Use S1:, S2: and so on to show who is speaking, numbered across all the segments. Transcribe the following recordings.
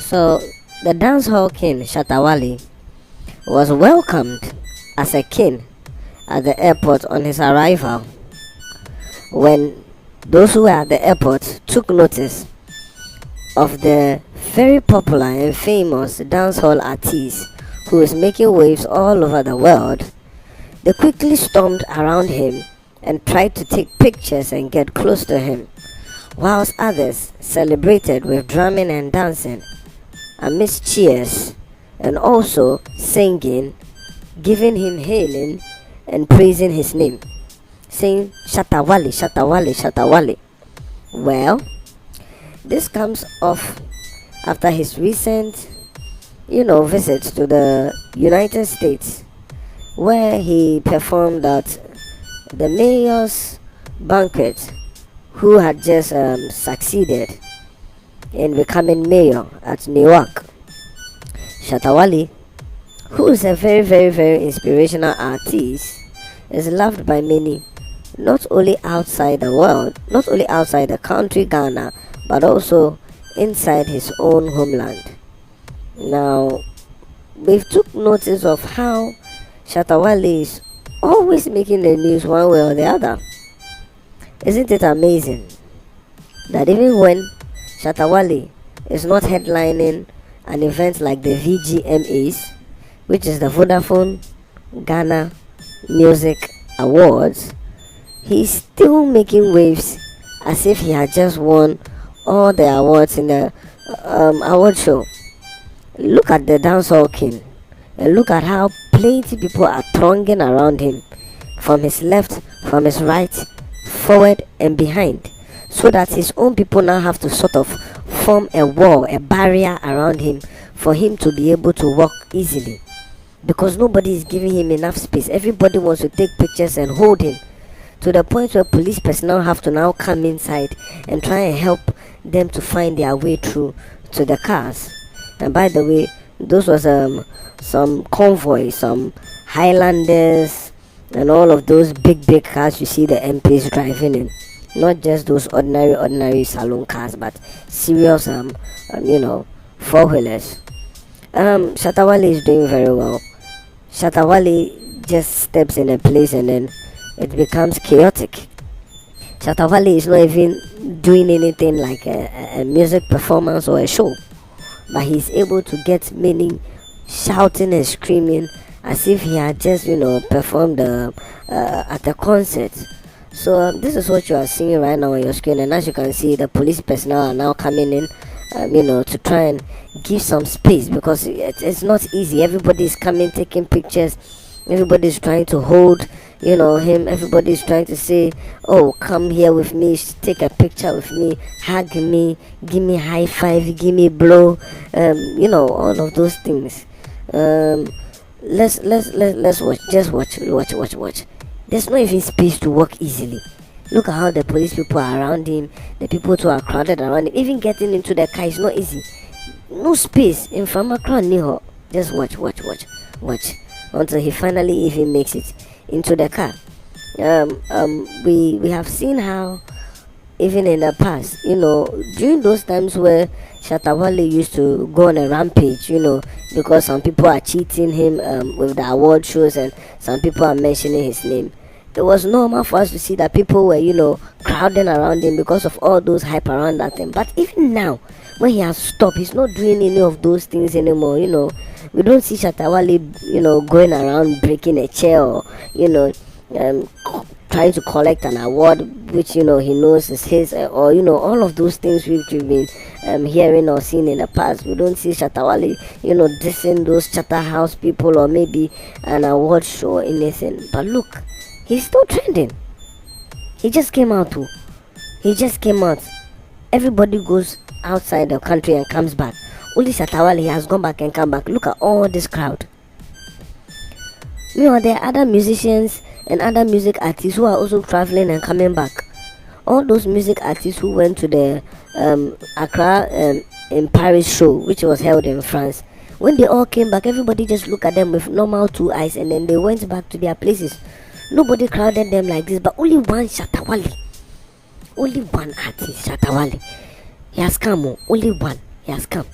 S1: So, the dancehall king Shatta Wale was welcomed as a king at the airport on his arrival. When those who were at the airport took notice of the very popular and famous dancehall artist who is making waves all over the world, they quickly stormed around him and tried to take pictures and get close to him, whilst others celebrated with drumming and dancing amidst cheers and also singing, giving him hailing and praising his name, saying Shatta Wale, Shatta Wale, Shatta Wale. Well, this comes off after his recent, visit to the United States, where he performed at the mayor's banquet, who had just succeeded in becoming mayor at New York. Shatta Wale, who is a very, very, very inspirational artist, is loved by many, not only outside the world, not only outside the country Ghana, but also inside his own homeland. Now, we've took notice of how Shatta Wale is always making the news one way or the other. Isn't it amazing that even when Shatta Wale is not headlining an event like the VGMAs, which is the Vodafone Ghana Music Awards, he's still making waves as if he had just won all the awards in the award show. Look at the dancehall king and look at how plenty people are thronging around him, from his left, from his right, forward and behind, so that his own people now have to sort of form a wall, a barrier around him for him to be able to walk easily, because nobody is giving him enough space. Everybody wants to take pictures and hold him, to the point where police personnel have to now come inside and try and help them to find their way through to the cars. And by the way, those was some convoy, some Highlanders and all of those big cars you see the MPs driving in. Not just those ordinary saloon cars, but serious four-wheelers. Shatta Wale is doing very well. Shatta Wale just steps in a place and then it becomes chaotic. Shatta Wale is not even doing anything like a music performance or a show, but he's able to get many shouting and screaming as if he had just performed at a concert. So this is what you are seeing right now on your screen, and as you can see, the police personnel are now coming in to try and give some space, because it's not easy. Everybody is coming, taking pictures, everybody is trying to hold him, everybody is trying to say, oh, come here with me, take a picture with me, hug me, give me high five, give me blow, all of those things. Let's watch. Just watch. There's not even space to walk easily. Look at how the police people are around him, the people who are crowded around him. Even getting into the car is not easy. No space in Famakran. Just watch until he finally even makes it into the car. We have seen how even in the past, during those times where Shatta Wale used to go on a rampage, because some people are cheating him with the award shows and some people are mentioning his name. It was normal for us to see that people were, crowding around him because of all those hype around that thing. But even now, when he has stopped, he's not doing any of those things anymore, We don't see Shatta Wale, going around breaking a chair or, um, trying to collect an award which he knows is his, or all of those things which we've been hearing or seen in the past. We don't see Shatta Wale dissing those Chatter House people or maybe an award show or anything. But look, he's still trending. He just came out too. He just came out. Everybody goes outside the country and comes back. Only Shatta Wale has gone back and come back. Look at all this crowd. There are other musicians and other music artists who are also traveling and coming back. All those music artists who went to the Accra in Paris show, which was held in France, when they all came back, everybody just looked at them with normal two eyes and then they went back to their places. Nobody crowded them like this, but only one Shatta Wale. Only one artist, Shatta Wale. He has come, only one. He has come.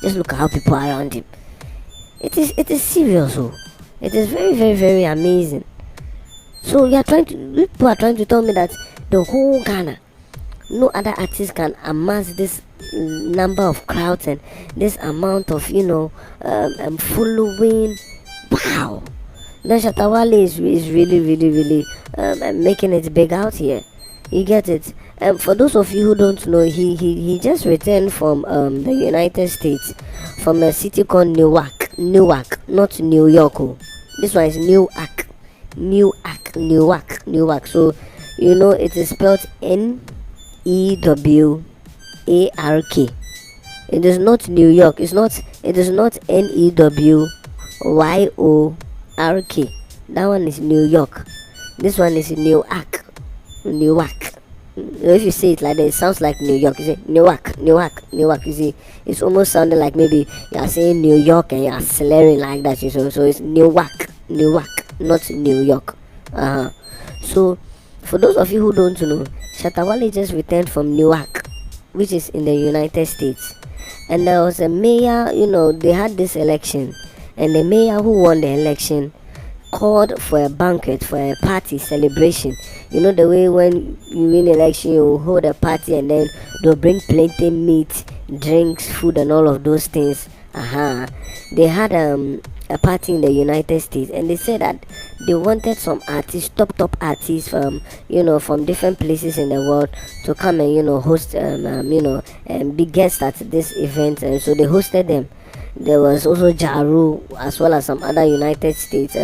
S1: Just look at how people are around him. It is serious, It is very, very, very amazing. So people are trying to tell me that the whole Ghana, no other artist can amass this number of crowds and this amount of following. Wow. Then Shatta Wale is really, really, really making it big out here. You get it? For those of you who don't know, he just returned from the United States, from a city called Newark, not New York. This one is Newark. So it is spelled Newark. It is not New York. It is not Newark. That one is New York. This one is Newark. If you say it like that, it sounds like New York. You say Newark. You see, it's almost sounding like maybe you are saying New York and you are slurring like that. So it's Newark, not New York. So for those of you who don't know, Shatta Wale just returned from Newark, which is in the United States, and there was a mayor. They had this election, and the mayor who won the election called for a banquet, for a party celebration. The way when you win election, you hold a party and then they'll bring plenty meat, drinks, food and all of those things. They had a party in the United States, and they said that they wanted some artists, top artists from from different places in the world to come and host and be guests at this event, and so they hosted them. There was also Jaru, as well as some other United States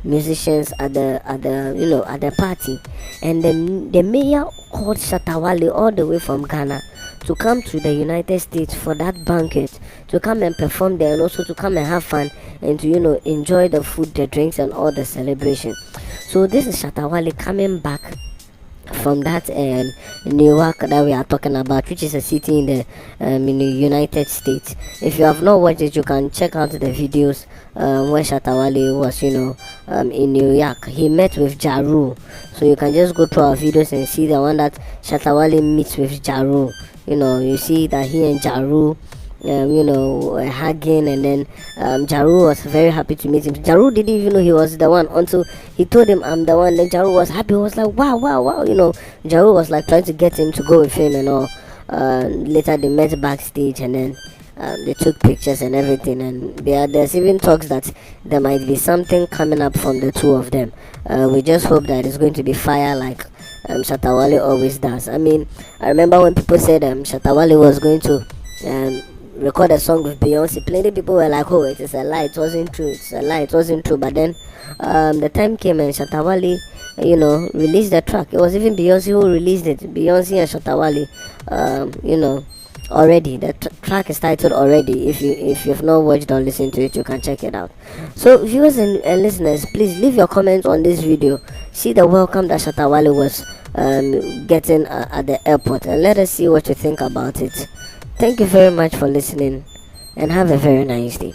S1: musicians at the party, and then the mayor called Shatta Wale all the way from Ghana to come to the United States for that banquet, to come and perform there, and also to come and have fun and to enjoy the food, the drinks and all the celebration. So this is Shatta Wale coming back from that Newark that we are talking about, which is a city in the United States. If you have not watched it, you can check out the videos where Shatta Wale was in New York. He met with Jaru, so you can just go through our videos and see the one that Shatta Wale meets with Jaru. You see that he and Jaru hugging, and then Jaru was very happy to meet him. Jaru didn't even know he was the one until he told him, I'm the one. Then Jaru was happy. He was like, wow. Jaru was like trying to get him to go with him and all. Later they met backstage, and then they took pictures and everything, and there's even talks that there might be something coming up from the two of them. We just hope that it's going to be fire like Shatta Wale always does. I remember when people said Shatta Wale was going to record a song with Beyonce. Plenty of people were like, oh, it is a lie, it wasn't true. But then the time came and Shatta Wale released the track. It was even Beyonce who released it. Beyonce and Shatta Wale already. The track is titled Already. If you've not watched or listened to it, you can check it out. So viewers and listeners, please leave your comments on this video. See the welcome that Shatta Wale was getting at the airport, and let us see what you think about it. Thank you very much for listening, and have a very nice day.